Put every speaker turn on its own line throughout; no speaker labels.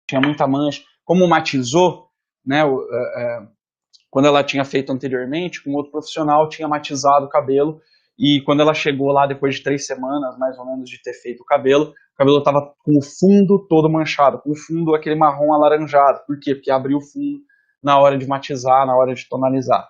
tinha muita mancha. Como matizou, né, quando ela tinha feito anteriormente, com outro profissional, tinha matizado o cabelo, e quando ela chegou lá, depois de 3 semanas, mais ou menos, de ter feito o cabelo estava com o fundo todo manchado, com o fundo aquele marrom alaranjado. Por quê? Porque abriu o fundo na hora de matizar, na hora de tonalizar.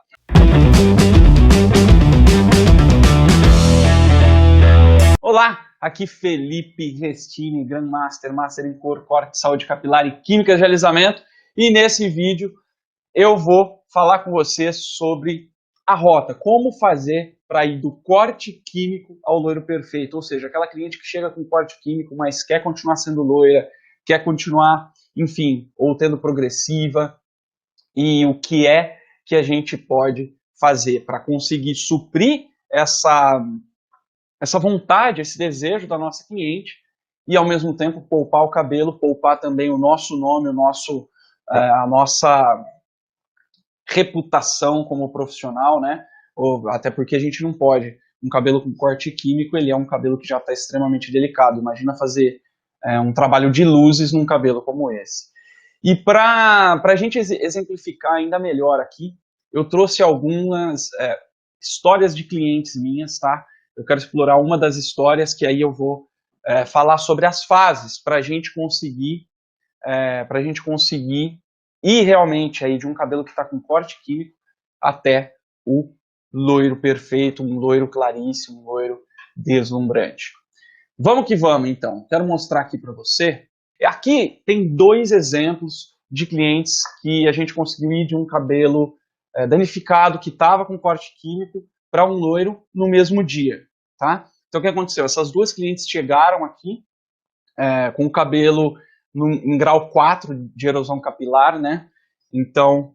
Olá, aqui Felipe Restini, Grandmaster, Master em Cor, Corte, Saúde Capilar e Química de Alisamento, e nesse vídeo eu vou falar com você sobre a rota, como fazer para ir do corte químico ao loiro perfeito, ou seja, aquela cliente que chega com corte químico, mas quer continuar sendo loira, quer continuar, enfim, ou tendo progressiva, e o que é que a gente pode fazer para conseguir suprir essa vontade, esse desejo da nossa cliente e, ao mesmo tempo, poupar o cabelo, poupar também o nosso nome, a nossa reputação como profissional, né? Até porque a gente não pode. Um cabelo com corte químico, ele é um cabelo que já está extremamente delicado. Imagina fazer um trabalho de luzes num cabelo como esse. E para a gente exemplificar ainda melhor aqui, eu trouxe algumas histórias de clientes minhas, tá? Eu quero explorar uma das histórias que aí eu vou falar sobre as fases para a gente conseguir ir realmente aí de um cabelo que está com corte químico até o loiro perfeito, um loiro claríssimo, um loiro deslumbrante. Vamos que vamos, então. Quero mostrar aqui para você. Aqui tem 2 exemplos de clientes que a gente conseguiu ir de um cabelo danificado, que estava com corte químico, para um loiro no mesmo dia, tá? Então, o que aconteceu? Essas 2 clientes chegaram aqui com o cabelo em grau 4 de erosão capilar, né? Então,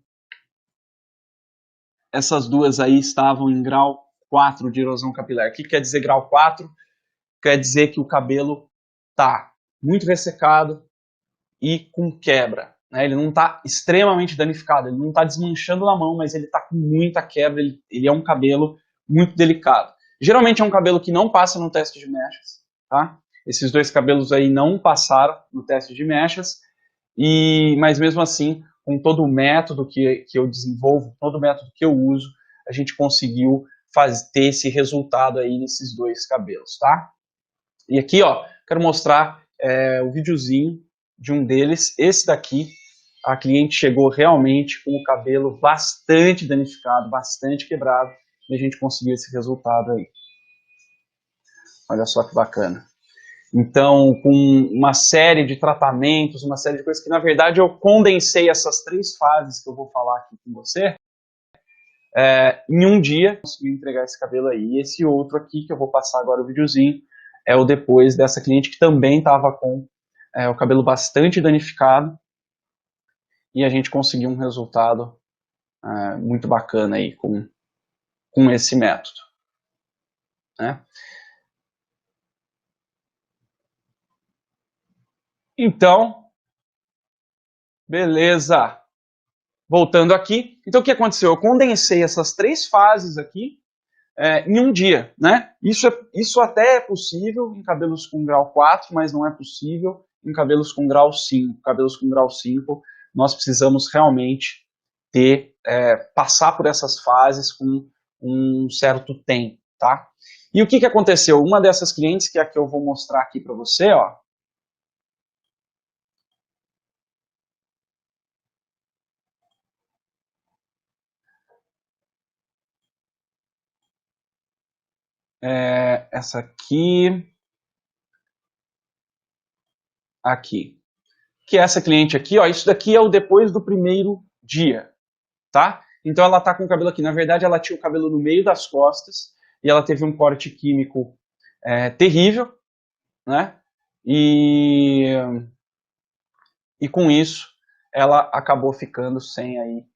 essas 2 aí estavam em grau 4 de erosão capilar. O que quer dizer grau 4? Quer dizer que o cabelo está muito ressecado e com quebra, né? Ele não está extremamente danificado, ele não está desmanchando na mão, mas ele está com muita quebra, ele é um cabelo muito delicado. Geralmente é um cabelo que não passa no teste de mechas, tá? Esses 2 cabelos aí não passaram no teste de mechas, mas mesmo assim, com todo o método que eu desenvolvo, todo o método que eu uso, a gente conseguiu ter esse resultado aí nesses 2 cabelos, tá? E aqui, ó, quero mostrar o videozinho de um deles. Esse daqui, a cliente chegou realmente com o cabelo bastante danificado, bastante quebrado, e a gente conseguiu esse resultado aí. Olha só que bacana. Então, com uma série de tratamentos, uma série de coisas que, na verdade, eu condensei essas 3 fases que eu vou falar aqui com você, em um dia, consegui entregar esse cabelo aí. E esse outro aqui, que eu vou passar agora o videozinho, é o depois dessa cliente que também estava com o cabelo bastante danificado, e a gente conseguiu um resultado muito bacana aí com esse método, né? Então, beleza. Voltando aqui, então o que aconteceu? Eu condensei essas 3 fases aqui em um dia, né? Isso até é possível em cabelos com grau 4, mas não é possível em cabelos com grau 5. Cabelos com grau 5, nós precisamos realmente passar por essas fases com um certo tempo, tá? E o que aconteceu? Uma dessas clientes, que é a que eu vou mostrar aqui para você, ó, essa aqui, que é essa cliente aqui, ó, isso daqui é o depois do primeiro dia, tá? Então ela tá com o cabelo aqui, na verdade ela tinha o cabelo no meio das costas, e ela teve um corte químico terrível, né? E com isso ela acabou ficando sem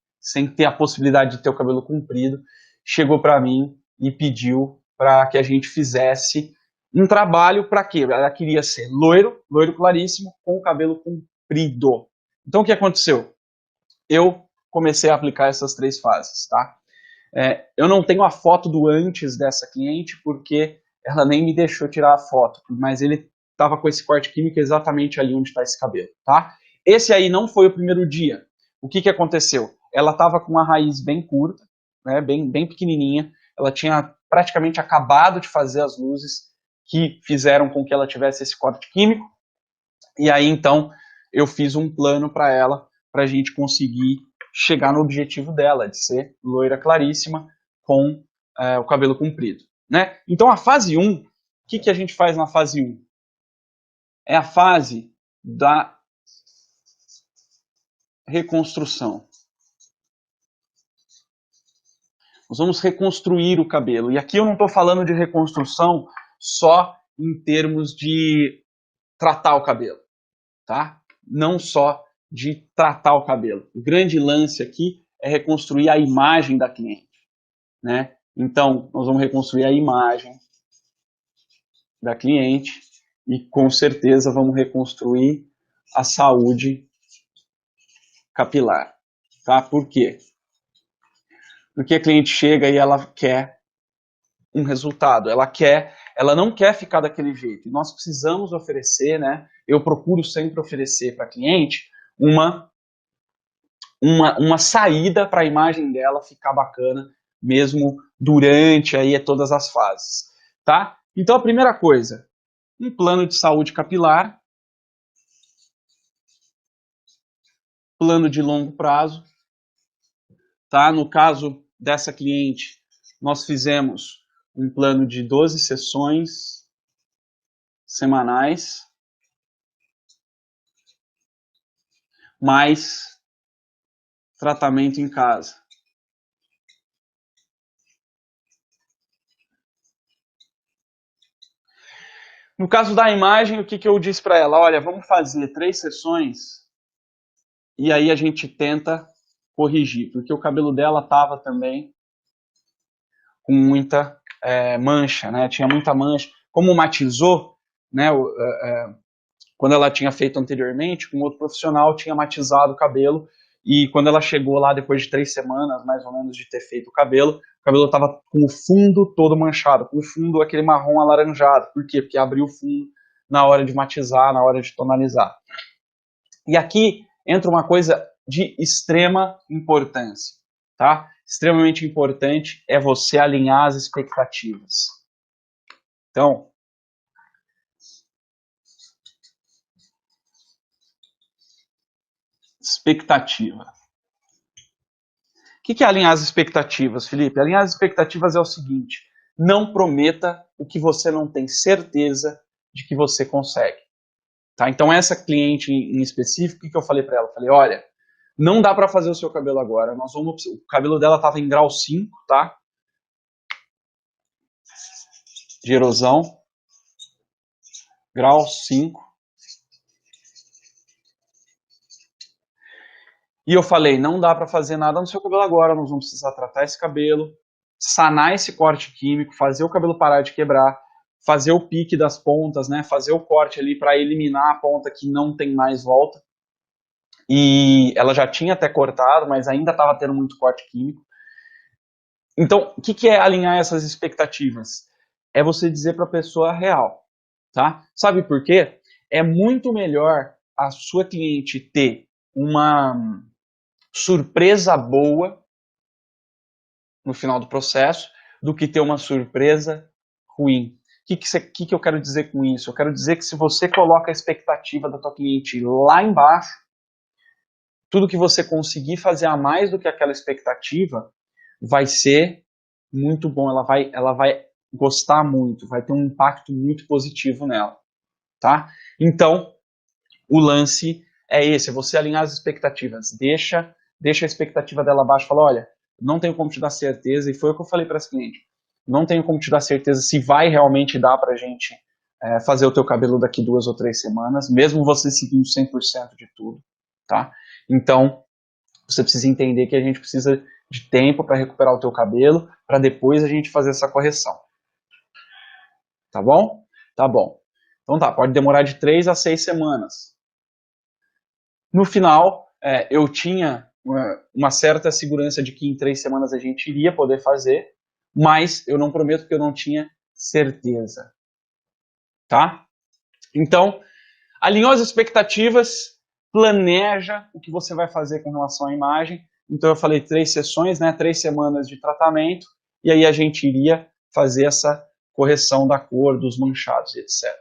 ter a possibilidade de ter o cabelo comprido. Chegou para mim e pediu para que a gente fizesse um trabalho para quê? Ela queria ser loiro claríssimo, com o cabelo comprido. Então o que aconteceu? Eu comecei a aplicar essas 3 fases, tá? Eu não tenho a foto do antes dessa cliente, porque ela nem me deixou tirar a foto, mas ele estava com esse corte químico exatamente ali onde está esse cabelo, tá? Esse aí não foi o primeiro dia. O que aconteceu? Ela estava com uma raiz bem curta, né, bem pequenininha. Ela tinha praticamente acabado de fazer as luzes que fizeram com que ela tivesse esse corte químico. E aí, então, eu fiz um plano para ela, para a gente conseguir chegar no objetivo dela, de ser loira claríssima com o cabelo comprido. Né? Então, a fase 1, o que a gente faz na fase 1? É a fase da reconstrução. Nós vamos reconstruir o cabelo. E aqui eu não estou falando de reconstrução só em termos de tratar o cabelo, tá? Não só de tratar o cabelo. O grande lance aqui é reconstruir a imagem da cliente, né? Então, nós vamos reconstruir a imagem da cliente e, com certeza, vamos reconstruir a saúde capilar, tá? Por quê? Porque a cliente chega e ela quer um resultado, ela não quer ficar daquele jeito. E nós precisamos oferecer, né? Eu procuro sempre oferecer para a cliente uma saída para a imagem dela ficar bacana, mesmo durante aí todas as fases, tá? Então a primeira coisa, um plano de saúde capilar, plano de longo prazo, tá? No caso dessa cliente, nós fizemos um plano de 12 sessões semanais, mais tratamento em casa. No caso da imagem, o que eu disse para ela? Olha, vamos fazer 3 sessões e aí a gente tenta corrigir, porque o cabelo dela estava também com muita mancha, né? Tinha muita mancha. Como matizou, né? Quando ela tinha feito anteriormente, com outro profissional, tinha matizado o cabelo. E quando ela chegou lá, depois de 3 semanas, mais ou menos, de ter feito o cabelo estava com o fundo todo manchado, com o fundo aquele marrom alaranjado. Por quê? Porque abriu o fundo na hora de matizar, na hora de tonalizar. E aqui entra uma coisa de extrema importância, tá? Extremamente importante é você alinhar as expectativas. Então, expectativa. O que é alinhar as expectativas, Felipe? Alinhar as expectativas é o seguinte: não prometa o que você não tem certeza de que você consegue. Tá? Então, essa cliente em específico, o que eu falei para ela? Falei, olha, não dá para fazer o seu cabelo agora. O cabelo dela estava em grau 5, tá? De erosão. Grau 5. E eu falei, não dá para fazer nada no seu cabelo agora, nós vamos precisar tratar esse cabelo, sanar esse corte químico, fazer o cabelo parar de quebrar, fazer o pique das pontas, né? Fazer o corte ali para eliminar a ponta que não tem mais volta. E ela já tinha até cortado, mas ainda estava tendo muito corte químico. Então, o que é alinhar essas expectativas? É você dizer para a pessoa a real, tá? Sabe por quê? É muito melhor a sua cliente ter uma surpresa boa no final do processo do que ter uma surpresa ruim. O que eu quero dizer com isso? Eu quero dizer que se você coloca a expectativa da tua cliente lá embaixo, tudo que você conseguir fazer a mais do que aquela expectativa vai ser muito bom. Ela vai gostar muito, vai ter um impacto muito positivo nela, tá? Então, o lance é esse, é você alinhar as expectativas. Deixa a expectativa dela abaixo, fala, olha, não tenho como te dar certeza, e foi o que eu falei para esse cliente, não tenho como te dar certeza se vai realmente dar pra gente fazer o teu cabelo daqui 2 ou 3 semanas, mesmo você seguindo 100% de tudo, tá? Então, você precisa entender que a gente precisa de tempo para recuperar o teu cabelo, para depois a gente fazer essa correção. Tá bom? Tá bom. Então tá, pode demorar de 3 a 6 semanas. No final, eu tinha uma certa segurança de que em 3 semanas a gente iria poder fazer, mas eu não prometo que eu não tinha certeza. Tá? Então, alinhou as expectativas, planeja o que você vai fazer com relação à imagem. Então eu falei 3 sessões, né, 3 semanas de tratamento, e aí a gente iria fazer essa correção da cor, dos manchados, etc.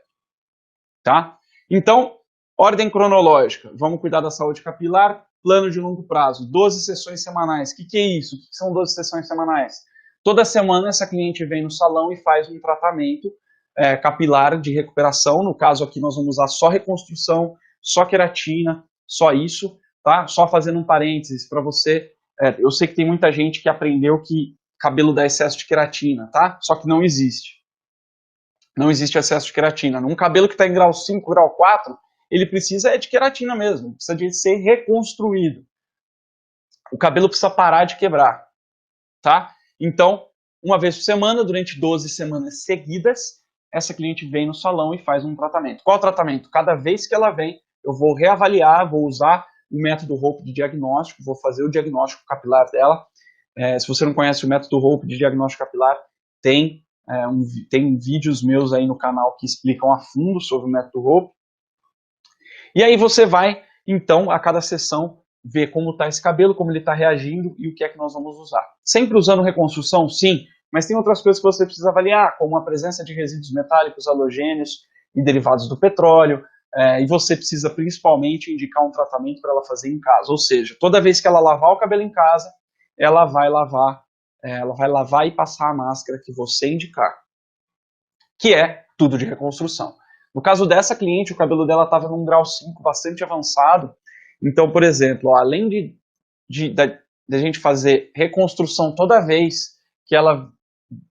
Tá? Então, ordem cronológica, vamos cuidar da saúde capilar, plano de longo prazo, 12 sessões semanais. O que é isso? O que são 12 sessões semanais? Toda semana essa cliente vem no salão e faz um tratamento capilar de recuperação. No caso aqui nós vamos usar só reconstrução, só queratina, só isso, tá? Só fazendo um parênteses para você, eu sei que tem muita gente que aprendeu que cabelo dá excesso de queratina, tá? Só que não existe. Não existe excesso de queratina. Um cabelo que está em grau 5, grau 4, ele precisa de queratina mesmo, precisa de ser reconstruído. O cabelo precisa parar de quebrar, tá? Então, uma vez por semana, durante 12 semanas seguidas, essa cliente vem no salão e faz um tratamento. Qual tratamento? Cada vez que ela vem, eu vou reavaliar, vou usar o método Hope de diagnóstico, vou fazer o diagnóstico capilar dela. Se você não conhece o método Hope de diagnóstico capilar, tem vídeos meus aí no canal que explicam a fundo sobre o método Hope. E aí você vai, então, a cada sessão, ver como está esse cabelo, como ele está reagindo e o que é que nós vamos usar. Sempre usando reconstrução, sim, mas tem outras coisas que você precisa avaliar, como a presença de resíduos metálicos, halogênios e derivados do petróleo, e você precisa principalmente indicar um tratamento para ela fazer em casa. Ou seja, toda vez que ela lavar o cabelo em casa, ela vai lavar e passar a máscara que você indicar, que é tudo de reconstrução. No caso dessa cliente, o cabelo dela estava num grau 5 bastante avançado. Então, por exemplo, além de a gente fazer reconstrução toda vez que ela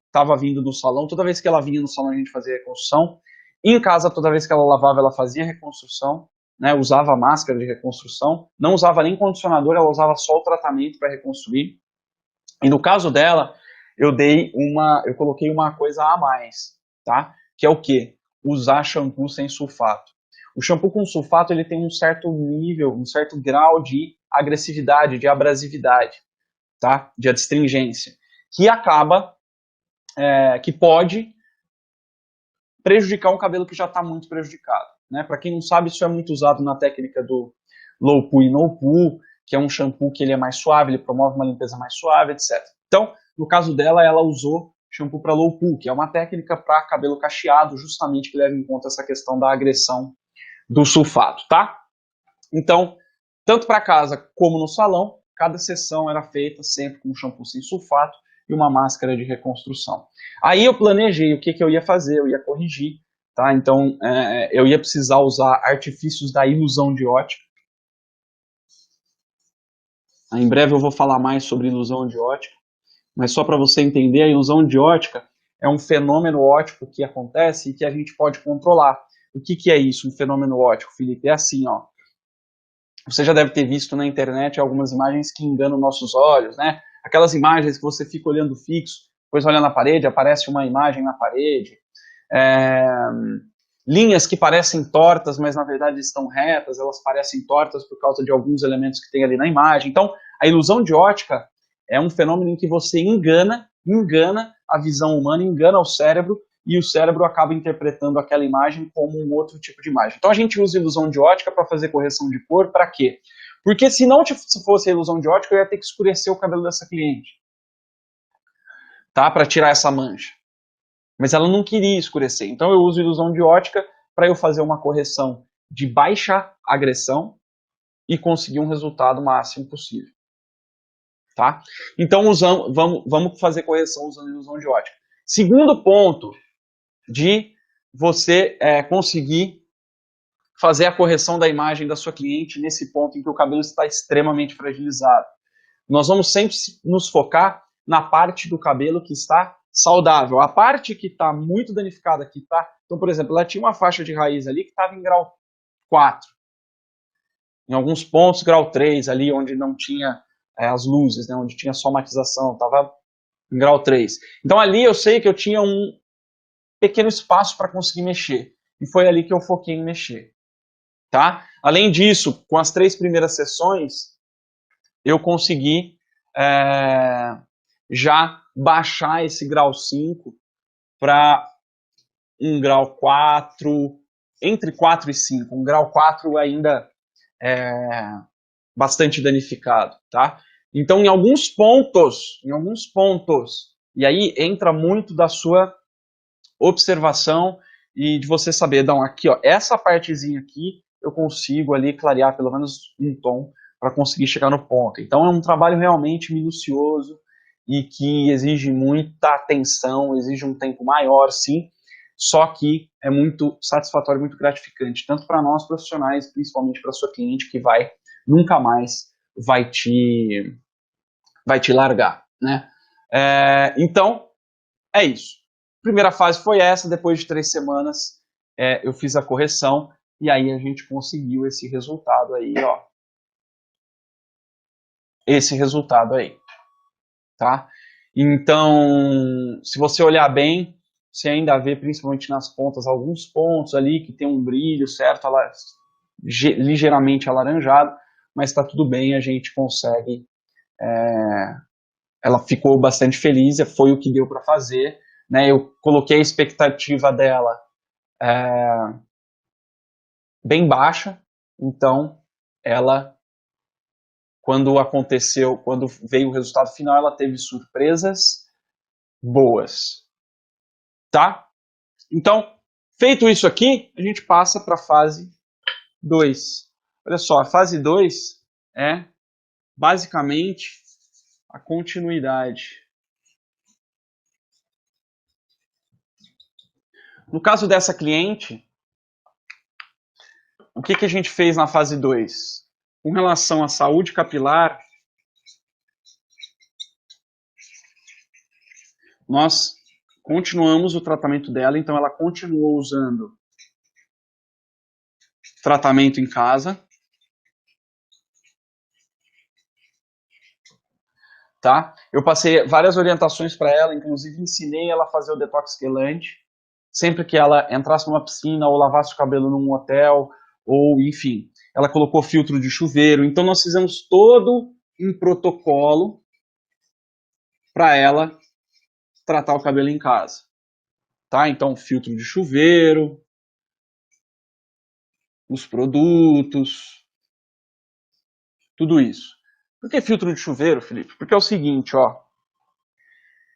estava vindo do salão, toda vez que ela vinha no salão a gente fazia reconstrução. Em casa, toda vez que ela lavava, ela fazia reconstrução, né, usava máscara de reconstrução, não usava nem condicionador, ela usava só o tratamento para reconstruir. E no caso dela, eu coloquei uma coisa a mais, tá? Que é o quê? Usar shampoo sem sulfato. O shampoo com sulfato ele tem um certo nível, um certo grau de agressividade, de abrasividade, tá? De adstringência, que que pode prejudicar um cabelo que já está muito prejudicado, né? Para quem não sabe, isso é muito usado na técnica do low poo e no poo, que é um shampoo que ele é mais suave, ele promove uma limpeza mais suave, etc. Então, no caso dela, ela usou shampoo para low poo, que é uma técnica para cabelo cacheado, justamente que leva em conta essa questão da agressão do sulfato, tá? Então, tanto para casa como no salão, cada sessão era feita sempre com shampoo sem sulfato e uma máscara de reconstrução. Aí eu planejei o que eu ia fazer, eu ia corrigir, tá? Então, eu ia precisar usar artifícios da ilusão de ótica. Em breve eu vou falar mais sobre ilusão de ótica, mas só para você entender, a ilusão de ótica é um fenômeno óptico que acontece e que a gente pode controlar. O que é isso, um fenômeno óptico, Felipe? É assim, ó. Você já deve ter visto na internet algumas imagens que enganam nossos olhos, né? Aquelas imagens que você fica olhando fixo, depois olha na parede, aparece uma imagem na parede. Linhas que parecem tortas, mas na verdade estão retas, elas parecem tortas por causa de alguns elementos que tem ali na imagem. Então, a ilusão de ótica é um fenômeno em que você engana a visão humana, engana o cérebro, e o cérebro acaba interpretando aquela imagem como um outro tipo de imagem. Então a gente usa ilusão de ótica para fazer correção de cor, para quê? Porque se não fosse a ilusão de ótica, eu ia ter que escurecer o cabelo dessa cliente, tá? Para tirar essa mancha. Mas ela não queria escurecer, então eu uso ilusão de ótica para eu fazer uma correção de baixa agressão e conseguir um resultado máximo possível. Tá? Então vamos fazer correção usando ilusão de ótica. Segundo ponto de você conseguir fazer a correção da imagem da sua cliente nesse ponto em que o cabelo está extremamente fragilizado. Nós vamos sempre nos focar na parte do cabelo que está saudável. A parte que está muito danificada, que está... Então, por exemplo, ela tinha uma faixa de raiz ali que estava em grau 4. Em alguns pontos, grau 3, ali onde não tinha as luzes, né, onde tinha só matização, estava em grau 3. Então ali eu sei que eu tinha um pequeno espaço para conseguir mexer. E foi ali que eu foquei em mexer. Tá? Além disso, com as 3 primeiras sessões, eu consegui já baixar esse grau 5 para um grau 4, entre 4 e 5. Um grau 4 ainda bastante danificado, tá? Então, em alguns pontos, e aí entra muito da sua observação e de você saber, não, aqui, ó, essa partezinha aqui, eu consigo ali clarear pelo menos um tom para conseguir chegar no ponto. Então, é um trabalho realmente minucioso e que exige muita atenção, exige um tempo maior, sim, só que é muito satisfatório, muito gratificante, tanto para nós profissionais, principalmente para sua cliente, que nunca mais vai te largar, né? Então, é isso. Primeira fase foi essa, depois de 3 semanas eu fiz a correção e aí a gente conseguiu esse resultado aí, ó. Esse resultado aí, tá? Então, se você olhar bem, você ainda vê, principalmente nas pontas, alguns pontos ali que tem um brilho, certo? Ligeiramente alaranjado, mas está tudo bem, a gente consegue. Ela ficou bastante feliz, foi o que deu para fazer, né? Eu coloquei a expectativa dela bem baixa, então ela, quando veio o resultado final, ela teve surpresas boas, tá? Então, feito isso aqui, a gente passa para a fase 2. Olha só, a fase 2 é basicamente a continuidade. No caso dessa cliente, o que a gente fez na fase 2? Com relação à saúde capilar, nós continuamos o tratamento dela, então ela continuou usando tratamento em casa, tá? Eu passei várias orientações para ela, inclusive ensinei ela a fazer o detox quelante, sempre que ela entrasse numa piscina ou lavasse o cabelo num hotel, ou enfim, ela colocou filtro de chuveiro, então nós fizemos todo um protocolo para ela tratar o cabelo em casa, tá? Então, filtro de chuveiro, os produtos, tudo isso. Por que filtro de chuveiro, Felipe? Porque é o seguinte, ó,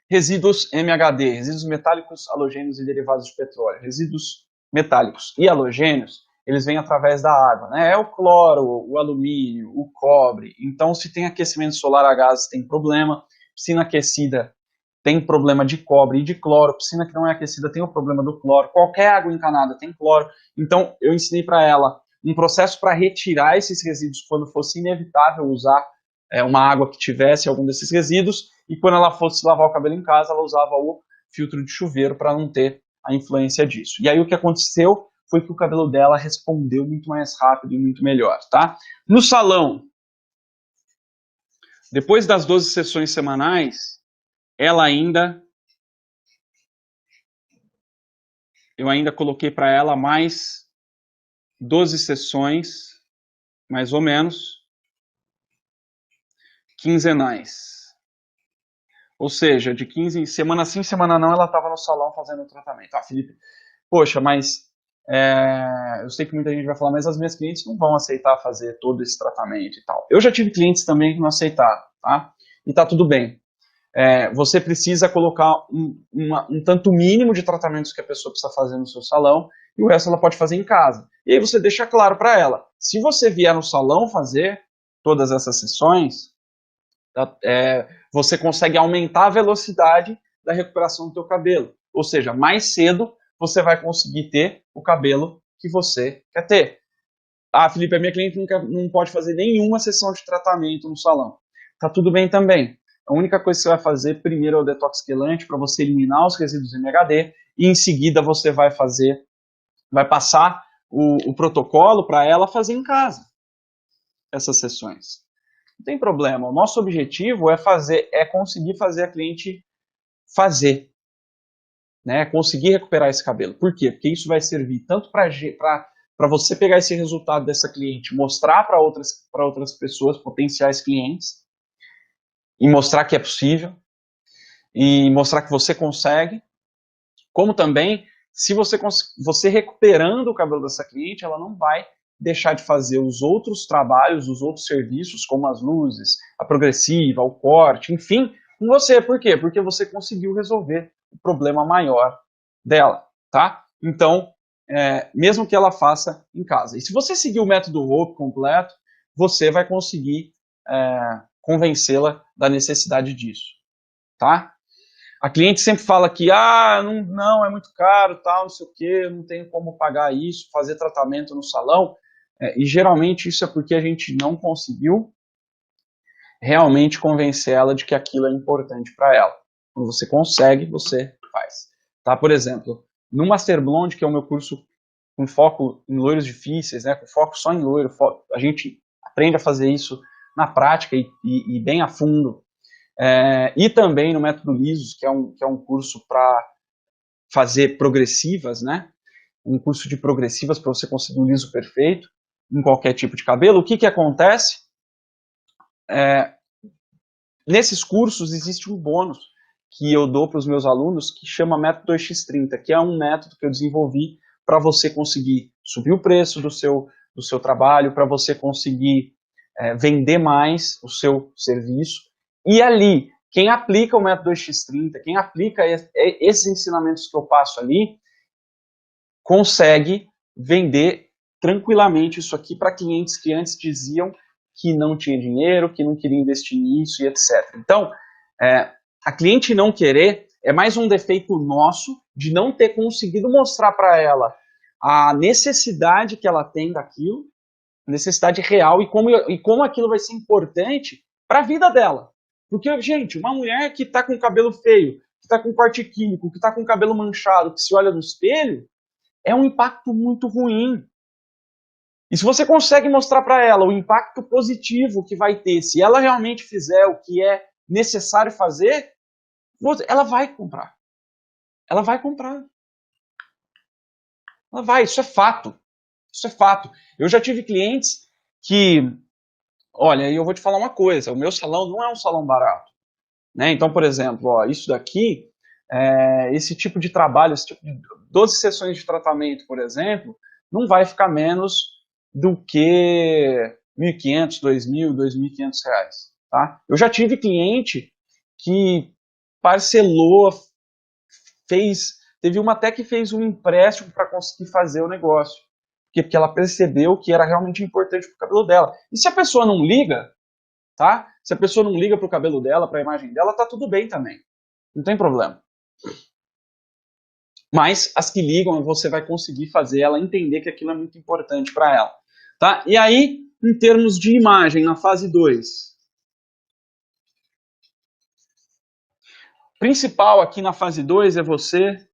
resíduos MHD, resíduos metálicos, halogênios e derivados de petróleo. Resíduos metálicos e halogênios, eles vêm através da água, né? É o cloro, o alumínio, o cobre. Então, se tem aquecimento solar a gás, tem problema. Piscina aquecida tem problema de cobre e de cloro. Piscina que não é aquecida tem o problema do cloro. Qualquer água encanada tem cloro. Então, eu ensinei para ela um processo para retirar esses resíduos quando fosse inevitável usar uma água que tivesse algum desses resíduos, e quando ela fosse lavar o cabelo em casa, ela usava o filtro de chuveiro para não ter a influência disso. E aí o que aconteceu foi que o cabelo dela respondeu muito mais rápido e muito melhor, tá? No salão, depois das 12 sessões semanais, eu ainda coloquei para ela mais 12 sessões, mais ou menos, quinzenais. Ou seja, de 15 semana sim, semana não, ela estava no salão fazendo o tratamento. Ah, Felipe, poxa, mas eu sei que muita gente vai falar, mas as minhas clientes não vão aceitar fazer todo esse tratamento e tal. Eu já tive clientes também que não aceitaram, tá? E tá tudo bem. Você precisa colocar um tanto mínimo de tratamentos que a pessoa precisa fazer no seu salão e o resto ela pode fazer em casa. E aí você deixa claro para ela, se você vier no salão fazer todas essas sessões, você consegue aumentar a velocidade da recuperação do teu cabelo. Ou seja, mais cedo você vai conseguir ter o cabelo que você quer ter. Ah, Felipe, a minha cliente não pode fazer nenhuma sessão de tratamento no salão. Tá tudo bem também. A única coisa que você vai fazer primeiro é o detox quelante para você eliminar os resíduos MHD e em seguida você vai passar o protocolo para ela fazer em casa essas sessões. Não tem problema. O nosso objetivo é conseguir fazer a cliente fazer, né? Conseguir recuperar esse cabelo. Por quê? Porque isso vai servir tanto para você pegar esse resultado dessa cliente, mostrar para outras pessoas, potenciais clientes, e mostrar que é possível, e mostrar que você consegue, como também, se você recuperando o cabelo dessa cliente, ela não vai deixar de fazer os outros trabalhos, os outros serviços, como as luzes, a progressiva, o corte, enfim, com você. Por quê? Porque você conseguiu resolver o problema maior dela, tá? Então, mesmo que ela faça em casa. E se você seguir o método Hope completo, você vai conseguir convencê-la da necessidade disso, tá? A cliente sempre fala que, não, é muito caro, tal, não sei o quê, eu não tenho como pagar isso, fazer tratamento no salão, e geralmente isso é porque a gente não conseguiu realmente convencer ela de que aquilo é importante para ela. Quando você consegue, você faz. Tá? Por exemplo, no Master Blonde, que é o meu curso com foco em loiros difíceis, né, com foco só em loiro, a gente aprende a fazer isso na prática e bem a fundo. E também no Método Lisos, que é um curso para fazer progressivas, né? Um curso de progressivas para você conseguir um liso perfeito em qualquer tipo de cabelo. O que acontece? Nesses cursos existe um bônus que eu dou para os meus alunos que chama Método 2x30, que é um método que eu desenvolvi para você conseguir subir o preço do seu trabalho, para você conseguir vender mais o seu serviço. E ali, quem aplica o método 2x30, quem aplica esses ensinamentos que eu passo ali, consegue vender tranquilamente isso aqui para clientes que antes diziam que não tinha dinheiro, que não queria investir nisso e etc. Então, a cliente não querer é mais um defeito nosso de não ter conseguido mostrar para ela a necessidade que ela tem daquilo, necessidade real e como aquilo vai ser importante para a vida dela. Porque, gente, uma mulher que está com cabelo feio, que está com corte químico, que está com cabelo manchado, que se olha no espelho, é um impacto muito ruim. E se você consegue mostrar para ela o impacto positivo que vai ter, se ela realmente fizer o que é necessário fazer, ela vai comprar. Ela vai comprar. Ela vai, isso é fato. Isso é fato. Eu já tive clientes que, olha, eu vou te falar uma coisa, o meu salão não é um salão barato. Né? Então, por exemplo, isso daqui, esse tipo de trabalho, esse tipo de 12 sessões de tratamento, por exemplo, não vai ficar menos do que R$1.500, R$2.000, R$2.500. Tá? Eu já tive cliente que parcelou, teve uma até que fez um empréstimo para conseguir fazer o negócio, porque ela percebeu que era realmente importante para o cabelo dela. E se a pessoa não liga, tá? Se a pessoa não liga para o cabelo dela, para a imagem dela, tá tudo bem também. Não tem problema. Mas as que ligam, você vai conseguir fazer ela entender que aquilo é muito importante para ela. Tá? E aí, em termos de imagem, na fase 2. O principal aqui na fase 2 é você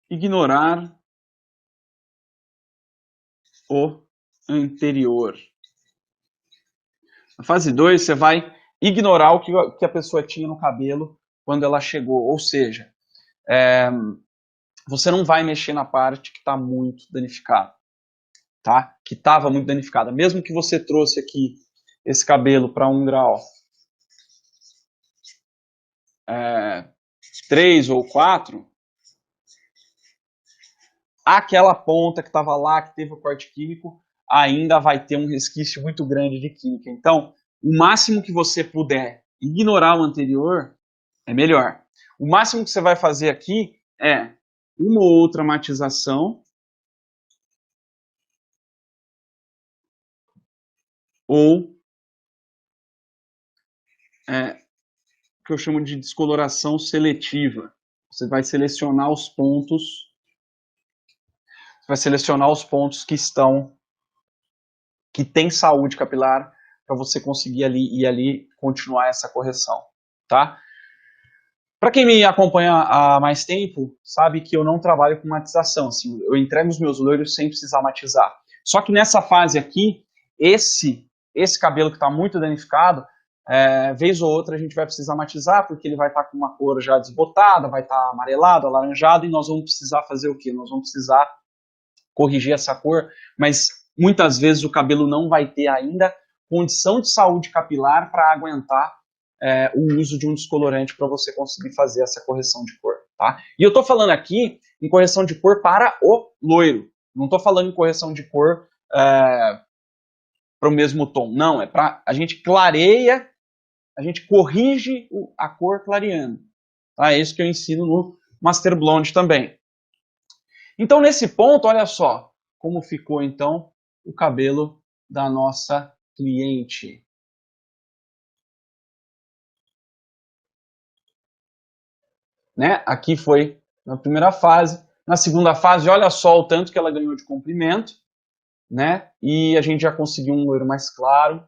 ignorar o anterior. Na fase 2, você vai ignorar o que a pessoa tinha no cabelo quando ela chegou. Ou seja, você não vai mexer na parte que está muito danificada, tá? Que estava muito danificada. Mesmo que você trouxe aqui esse cabelo para 1 grau 3 ou 4, aquela ponta que estava lá, que teve o corte químico, ainda vai ter um resquício muito grande de química. Então, o máximo que você puder ignorar o anterior é melhor. O máximo que você vai fazer aqui é uma ou outra matização ou que eu chamo de descoloração seletiva. Você vai selecionar os pontos, que têm saúde capilar para você conseguir ali continuar essa correção, tá? Para quem me acompanha há mais tempo, sabe que eu não trabalho com matização, assim, eu entrego os meus loiros sem precisar matizar. Só que nessa fase aqui, esse cabelo que está muito danificado, vez ou outra a gente vai precisar matizar, porque ele vai estar com uma cor já desbotada, vai estar amarelado, alaranjado, e nós vamos precisar fazer o quê? Nós vamos precisar corrigir essa cor, mas muitas vezes o cabelo não vai ter ainda condição de saúde capilar para aguentar o uso de um descolorante para você conseguir fazer essa correção de cor. Tá? E eu estou falando aqui em correção de cor para o loiro, Não estou falando em correção de cor para o mesmo tom. Não, é para a gente clareia, a gente corrige a cor clareando. Tá? É isso que eu ensino no Master Blonde também. Então, nesse ponto, olha só como ficou, então, o cabelo da nossa cliente. Né? Aqui foi na primeira fase. Na segunda fase, olha só o tanto que ela ganhou de comprimento. Né? E a gente já conseguiu um loiro mais claro.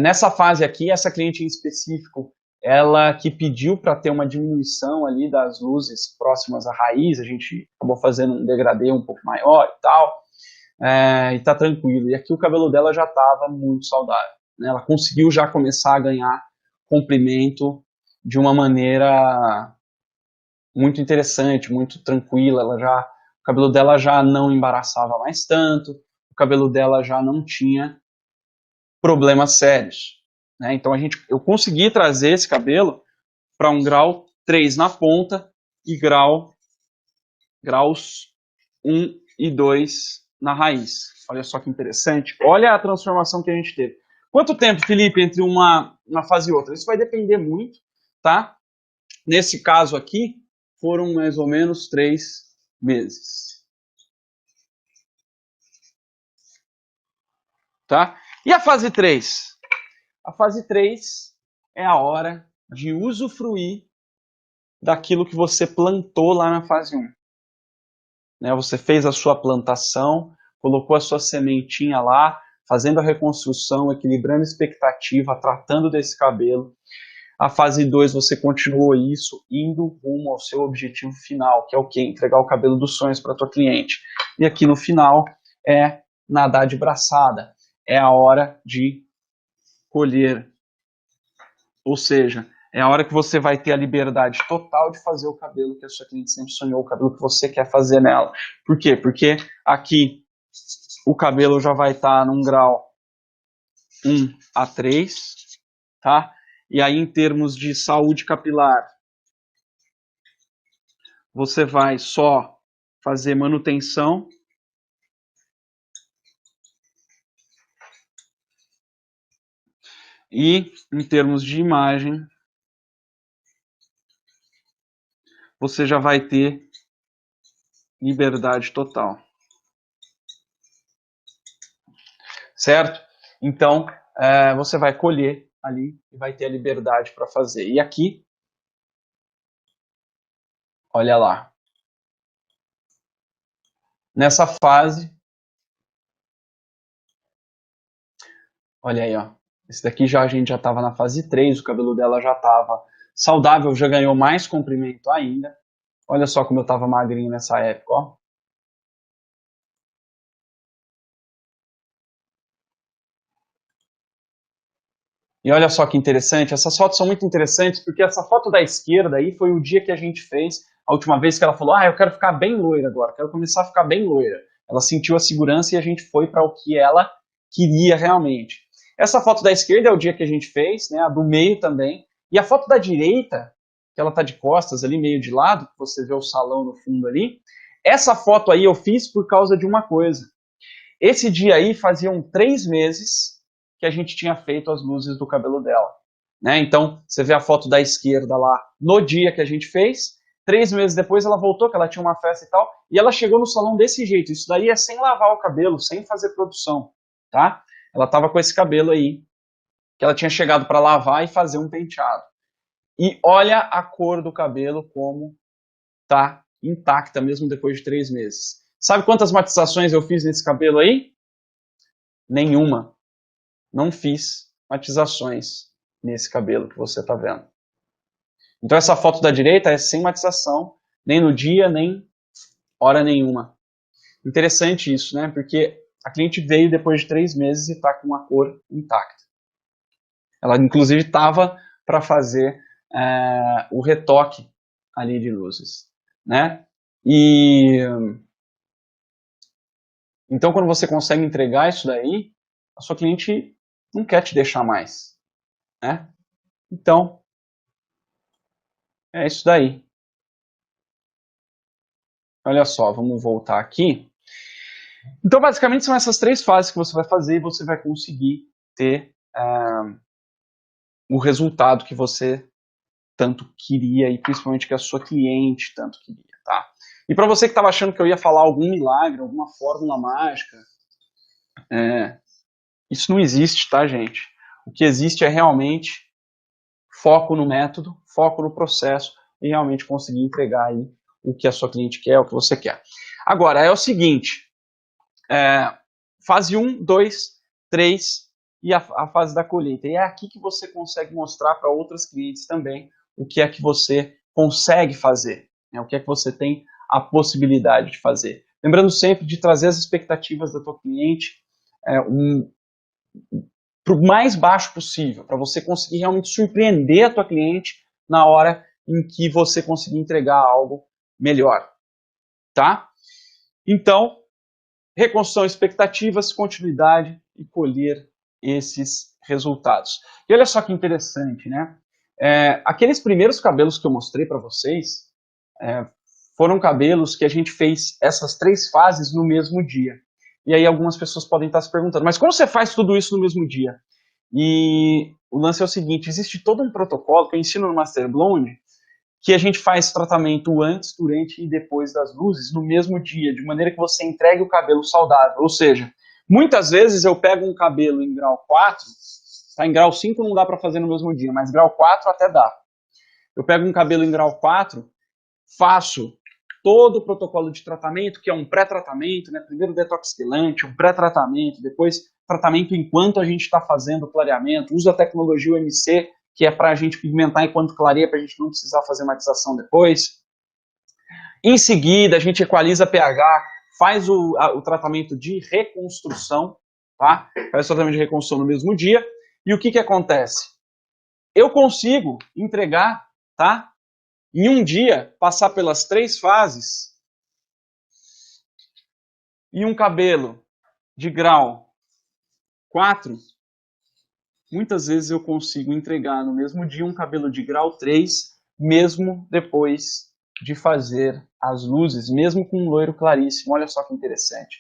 Nessa fase aqui, essa cliente em específico, ela que pediu para ter uma diminuição ali das luzes próximas à raiz, a gente acabou fazendo um degradê um pouco maior e tal, e tá tranquilo. E aqui o cabelo dela já estava muito saudável, né? Ela conseguiu já começar a ganhar comprimento de uma maneira muito interessante, muito tranquila. O cabelo dela já não embaraçava mais tanto, o cabelo dela já não tinha problemas sérios. Né? Então eu consegui trazer esse cabelo para um grau 3 na ponta e graus 1 e 2 na raiz. Olha só que interessante. Olha a transformação que a gente teve. Quanto tempo, Felipe, entre uma fase e outra? Isso vai depender muito, tá? Nesse caso aqui, foram mais ou menos 3 meses. Tá? E a fase 3? A fase 3 é a hora de usufruir daquilo que você plantou lá na fase 1. Né? Você fez a sua plantação, colocou a sua sementinha lá, fazendo a reconstrução, equilibrando a expectativa, tratando desse cabelo. A fase 2 você continuou isso, indo rumo ao seu objetivo final, que é o quê? Entregar o cabelo dos sonhos para a tua cliente. E aqui no final é nadar de braçada. É a hora de colher. Ou seja, é a hora que você vai ter a liberdade total de fazer o cabelo que a sua cliente sempre sonhou, o cabelo que você quer fazer nela. Por quê? Porque aqui o cabelo já vai estar num grau 1 a 3, tá? E aí, em termos de saúde capilar, você vai só fazer manutenção. E, em termos de imagem, você já vai ter liberdade total. Certo? Então, você vai colher ali e vai ter a liberdade para fazer. E aqui, olha lá. Nessa fase, olha aí, ó. Esse daqui a gente já estava na fase 3, o cabelo dela já estava saudável, já ganhou mais comprimento ainda. Olha só como eu estava magrinho nessa época, ó. E olha só que interessante, essas fotos são muito interessantes, porque essa foto da esquerda aí foi o dia que a gente fez, a última vez que ela falou, eu quero ficar bem loira agora, quero começar a ficar bem loira. Ela sentiu a segurança e a gente foi para o que ela queria realmente. Essa foto da esquerda é o dia que a gente fez, né, a do meio também, e a foto da direita, que ela tá de costas ali, meio de lado, que você vê o salão no fundo ali, essa foto aí eu fiz por causa de uma coisa. Esse dia aí faziam 3 meses que a gente tinha feito as luzes do cabelo dela. Né? Então, você vê a foto da esquerda lá no dia que a gente fez. 3 meses depois ela voltou, que ela tinha uma festa e tal, e ela chegou no salão desse jeito. Isso daí é sem lavar o cabelo, sem fazer produção. Tá? Ela estava com esse cabelo aí, que ela tinha chegado para lavar e fazer um penteado. E olha a cor do cabelo como tá intacta, mesmo depois de 3 meses. Sabe quantas matizações eu fiz nesse cabelo aí? Nenhuma. Não fiz matizações nesse cabelo que você está vendo. Então essa foto da direita é sem matização, nem no dia, nem hora nenhuma. Interessante isso, né? Porque a cliente veio depois de 3 meses e está com uma cor intacta. Ela, inclusive, estava para fazer o retoque ali de luzes, né? E então, quando você consegue entregar isso daí, a sua cliente não quer te deixar mais, né? Então, é isso daí. Olha só, vamos voltar aqui. Então, basicamente, são essas 3 fases que você vai fazer e você vai conseguir ter o resultado que você tanto queria e principalmente que a sua cliente tanto queria, tá? E para você que estava achando que eu ia falar algum milagre, alguma fórmula mágica, isso não existe, tá, gente? O que existe é realmente foco no método, foco no processo e realmente conseguir entregar aí o que a sua cliente quer, o que você quer. Agora, é o seguinte, fase 1, 2, 3 e a fase da colheita. E é aqui que você consegue mostrar para outras clientes também o que é que você consegue fazer, né? O que é que você tem a possibilidade de fazer. Lembrando sempre de trazer as expectativas da tua cliente para o mais baixo possível, para você conseguir realmente surpreender a tua cliente na hora em que você conseguir entregar algo melhor, tá? Então, reconstrução de expectativas, continuidade e colher esses resultados. E olha só que interessante, né? Aqueles primeiros cabelos que eu mostrei para vocês foram cabelos que a gente fez essas 3 fases no mesmo dia. E aí algumas pessoas podem estar se perguntando, mas como você faz tudo isso no mesmo dia? E o lance é o seguinte, existe todo um protocolo que eu ensino no Master Blonde, que a gente faz tratamento antes, durante e depois das luzes no mesmo dia, de maneira que você entregue o cabelo saudável. Ou seja, muitas vezes eu pego um cabelo em grau 4, tá? Em grau 5 não dá para fazer no mesmo dia, mas grau 4 até dá. Eu pego um cabelo em grau 4, faço todo o protocolo de tratamento, que é um pré-tratamento, né? Primeiro detox quelante, um pré-tratamento, depois tratamento enquanto a gente está fazendo o clareamento, uso a tecnologia UMC, que é para a gente pigmentar enquanto clareia, para a gente não precisar fazer matização depois. Em seguida, a gente equaliza pH, faz o tratamento de reconstrução, tá? Faz o tratamento de reconstrução no mesmo dia. E o que acontece? Eu consigo entregar, tá? Em um dia, passar pelas 3 fases e um cabelo de grau 4, muitas vezes eu consigo entregar no mesmo dia um cabelo de grau 3, mesmo depois de fazer as luzes, mesmo com um loiro claríssimo. Olha só que interessante.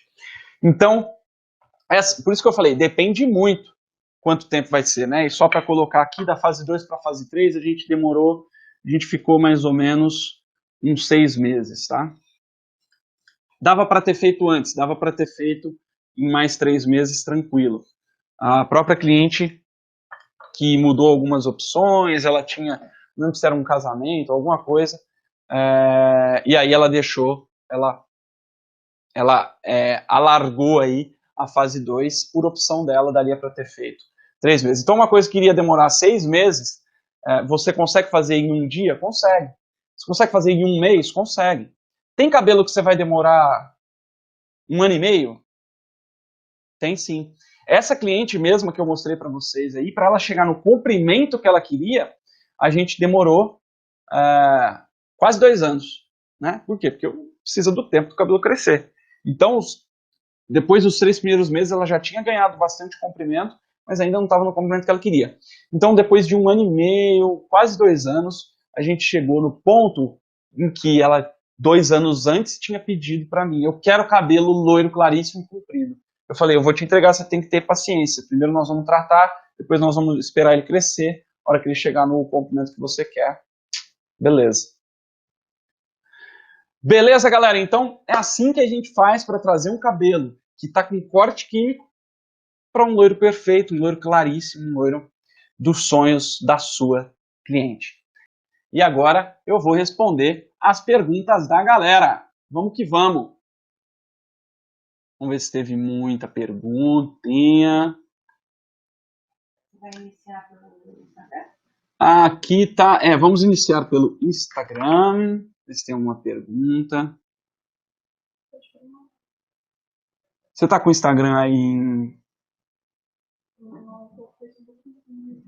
Então, por isso que eu falei, depende muito quanto tempo vai ser, né? E só para colocar aqui, da fase 2 para a fase 3, a gente ficou mais ou menos uns 6 meses, tá? Dava para ter feito antes, dava para ter feito em mais 3 meses tranquilo. A própria cliente que mudou algumas opções, ela tinha, não sei se era um casamento, alguma coisa, e aí ela deixou, ela alargou aí a fase 2, por opção dela, daria para ter feito 3 meses. Então, uma coisa que iria demorar 6 meses, você consegue fazer em um dia? Consegue. Você consegue fazer em um mês? Consegue. Tem cabelo que você vai demorar 1 ano e meio? Tem sim. Essa cliente mesmo que eu mostrei para vocês aí, para ela chegar no comprimento que ela queria, a gente demorou quase 2 anos. Né? Por quê? Porque precisa do tempo do cabelo crescer. Então, depois dos 3 primeiros meses, ela já tinha ganhado bastante comprimento, mas ainda não estava no comprimento que ela queria. Então, depois de 1 ano e meio, quase 2 anos, a gente chegou no ponto em que ela, 2 anos antes, tinha pedido para mim, eu quero cabelo loiro, claríssimo e comprido. Eu falei, eu vou te entregar, você tem que ter paciência. Primeiro nós vamos tratar, depois nós vamos esperar ele crescer. A hora que ele chegar no comprimento que você quer, beleza. Beleza, galera? Então, é assim que a gente faz para trazer um cabelo que está com corte químico para um loiro perfeito, um loiro claríssimo, um loiro dos sonhos da sua cliente. E agora eu vou responder as perguntas da galera. Vamos que vamos. Vamos ver se teve muita perguntinha. Vai iniciar pelo Instagram? Aqui tá. Vamos iniciar pelo Instagram. Ver se tem alguma pergunta. Você tá com o Instagram aí em.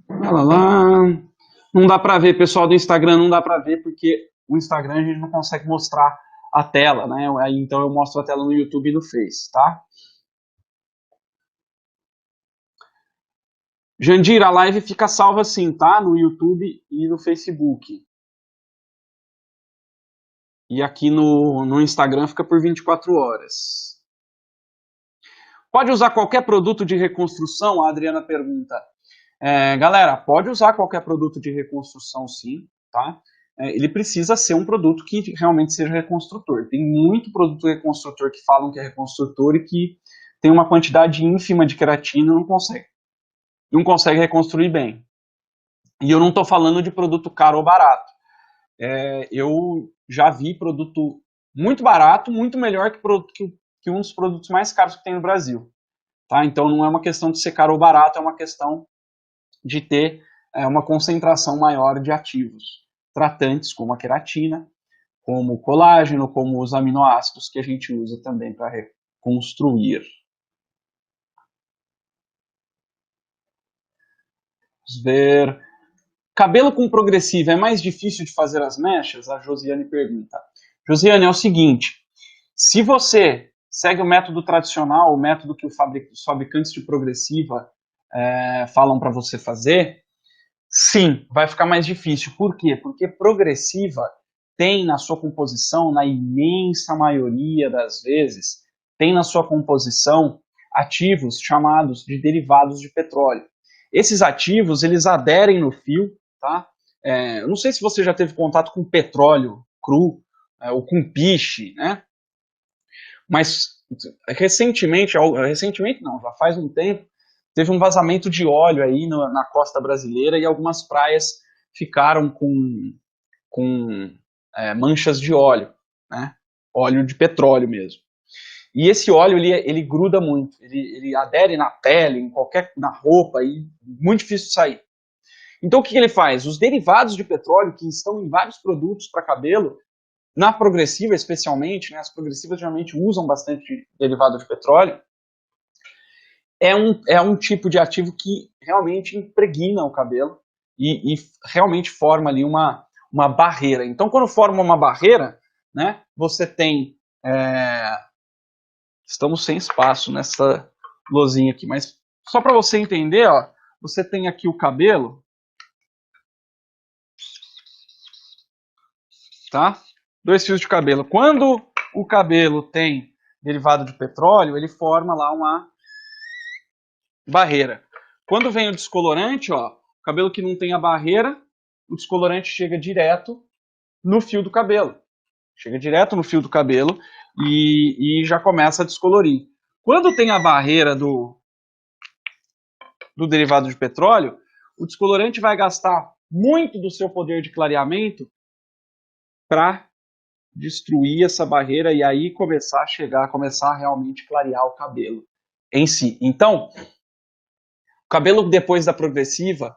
Olha lá. Não dá pra ver, pessoal do Instagram, não dá pra ver, porque o Instagram a gente não consegue mostrar a tela, né? Aí, então eu mostro a tela no YouTube e no Face, tá? Jandir, a live fica salva sim, tá? No YouTube e no Facebook. E aqui no Instagram fica por 24 horas. Pode usar qualquer produto de reconstrução? A Adriana pergunta. Galera, pode usar qualquer produto de reconstrução, sim, tá? Ele precisa ser um produto que realmente seja reconstrutor. Tem muito produto reconstrutor que falam que é reconstrutor e que tem uma quantidade ínfima de queratina e não consegue reconstruir bem. E eu não estou falando de produto caro ou barato. Eu já vi produto muito barato, muito melhor que um dos produtos mais caros que tem no Brasil. Tá? Então não é uma questão de ser caro ou barato, é uma questão de ter uma concentração maior de ativos tratantes, como a queratina, como o colágeno, como os aminoácidos que a gente usa também para reconstruir. Vamos ver. Cabelo com progressiva é mais difícil de fazer as mechas? A Josiane pergunta. Josiane, é o seguinte, se você segue o método tradicional, o método que os fabricantes de progressiva falam para você fazer, sim, vai ficar mais difícil. Por quê? Porque progressiva tem na sua composição, na imensa maioria das vezes, tem na sua composição ativos chamados de derivados de petróleo. Esses ativos, eles aderem no fio, tá? Eu não sei se você já teve contato com petróleo cru, ou com piche, né? Mas recentemente não, já faz um tempo, teve um vazamento de óleo aí na costa brasileira e algumas praias ficaram com manchas de óleo, né? Óleo de petróleo mesmo. E esse óleo, ele gruda muito, ele adere na pele, na roupa, e muito difícil de sair. Então o que ele faz? Os derivados de petróleo, que estão em vários produtos para cabelo, na progressiva especialmente, né, as progressivas geralmente usam bastante derivado de petróleo, é um tipo de ativo que realmente impregna o cabelo e realmente forma ali uma barreira. Então, quando forma uma barreira, né, você tem... Estamos sem espaço nessa lozinha aqui, mas só para você entender, ó, você tem aqui o cabelo, tá? 2 fios de cabelo. Quando o cabelo tem derivado de petróleo, ele forma lá uma barreira. Quando vem o descolorante, ó, o cabelo que não tem a barreira, o descolorante chega direto no fio do cabelo. Chega direto no fio do cabelo e já começa a descolorir. Quando tem a barreira do derivado de petróleo, o descolorante vai gastar muito do seu poder de clareamento para destruir essa barreira e aí começar a realmente clarear o cabelo em si. Então, o cabelo depois da progressiva,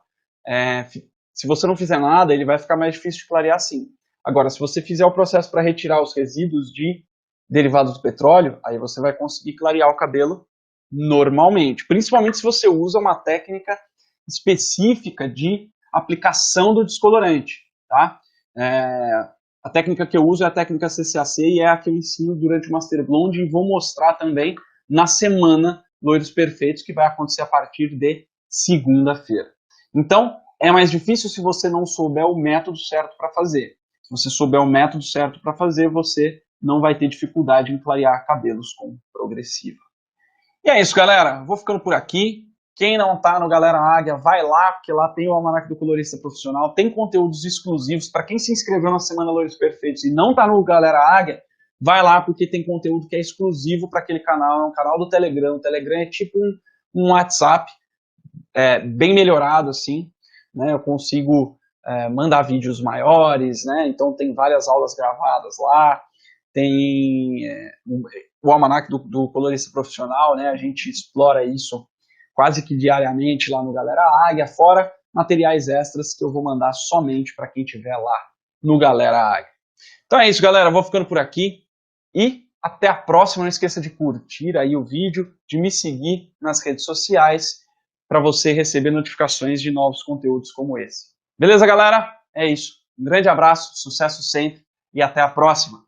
se você não fizer nada, ele vai ficar mais difícil de clarear sim. Agora, se você fizer o processo para retirar os resíduos de derivados do petróleo, aí você vai conseguir clarear o cabelo normalmente. Principalmente se você usa uma técnica específica de aplicação do descolorante, tá? A técnica que eu uso é a técnica CCAC e é a que eu ensino durante o Master Blonde e vou mostrar também na semana Loiros Perfeitos, que vai acontecer a partir de segunda-feira. Então, é mais difícil se você não souber o método certo para fazer. Se você souber o método certo para fazer, você não vai ter dificuldade em clarear cabelos com progressiva. E é isso, galera. Vou ficando por aqui. Quem não tá no Galera Águia, vai lá, porque lá tem o Almanac do Colorista Profissional, tem conteúdos exclusivos. Para quem se inscreveu na Semana Loiros Perfeitos e não tá no Galera Águia, vai lá, porque tem conteúdo que é exclusivo para aquele canal. É um canal do Telegram. O Telegram é tipo um WhatsApp, bem melhorado, assim, né? Eu consigo mandar vídeos maiores, né? Então tem várias aulas gravadas lá. Tem o Almanac do Colorista Profissional, né? A gente explora isso quase que diariamente lá no Galera Águia, fora materiais extras que eu vou mandar somente para quem estiver lá no Galera Águia. Então é isso, galera. Eu vou ficando por aqui e até a próxima. Não esqueça de curtir aí o vídeo, de me seguir nas redes sociais para você receber notificações de novos conteúdos como esse. Beleza, galera? É isso. Um grande abraço, sucesso sempre e até a próxima.